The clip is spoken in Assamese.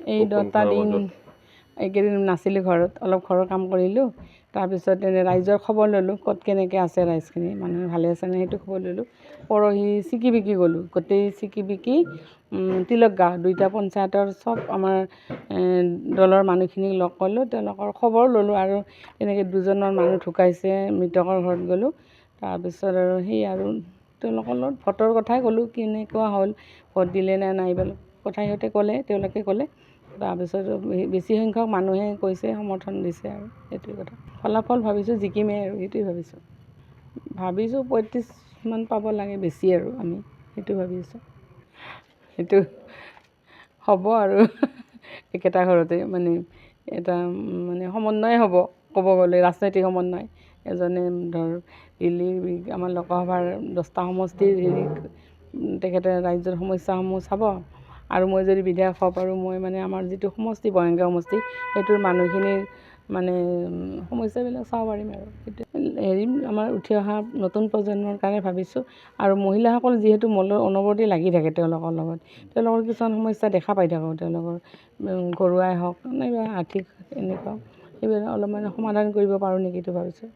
এই 10টা দিন এইকেইদিন নাছিলোঁ ঘৰত, অলপ ঘৰৰ কাম কৰিলোঁ। তাৰপিছত ৰাইজৰ খবৰ ল'লোঁ, ক'ত কেনেকৈ আছে ৰাইজখিনি, মানুহে ভালে আছেনে সেইটো খবৰ ল'লোঁ। পৰহি চিকি বিকি গ'লোঁ, গোটেই চিকি বিকি তিলক গাঁও 2টা পঞ্চায়তৰ চব আমাৰ দলৰ মানুহখিনিক লগ কৰিলোঁ, তেওঁলোকৰ খবৰ ল'লোঁ। আৰু তেনেকৈ 2জনৰ মানুহ ঢুকাইছে, মৃতকৰ ঘৰত গ'লোঁ। তাৰপিছত আৰু সেই আৰু তেওঁলোকৰ লগত ভোটৰ কথাই ক'লোঁ, কেনেকুৱা হ'ল, ভোট দিলে নে নাই এইবিলাক কথা সিহঁতে ক'লে, তেওঁলোকে ক'লে। তাৰপিছত বেছি সংখ্যক মানুহে কৈছে সমৰ্থন দিছে আৰু সেইটোৱে কথা। ফলাফল ভাবিছোঁ জিকিমেই আৰু সেইটোৱে ভাবিছোঁ। 35মান পাব লাগে বেছি আৰু আমি সেইটো ভাবি আছোঁ। সেইটো হ'ব আৰু একেটা ঘৰতে মানে এটা মানে সমন্বয় হ'ব, ক'ব গ'লে ৰাজনৈতিক সমন্বয়। এজনে ধৰ দিল্লী আমাৰ লোকসভাৰ 10টা সমষ্টিৰ তেখেতে ৰাজ্যৰ সমস্যাসমূহ চাব, আৰু মই যদি বিধায়ক হ'ব পাৰোঁ, মই মানে আমাৰ যিটো সমষ্টি বঙাইগাঁও সমষ্টি সেইটোৰ মানুহখিনিৰ মানে সমস্যাবিলাক চাব পাৰিম আৰু সেইটো আমাৰ উঠি অহা নতুন প্ৰজন্মৰ কাৰণে ভাবিছোঁ। আৰু মহিলাসকল যিহেতু অনবৰতে লাগি থাকে তেওঁলোকৰ লগত, তেওঁলোকৰ কিছুমান সমস্যা দেখা পাই থাকোঁ, তেওঁলোকৰ ঘৰুৱাই হওক নাইবা আৰ্থিক এনেকুৱা সেইবিলাক অলপমান সমাধান কৰিব পাৰোঁ নেকি সেইটো ভাবিছোঁ।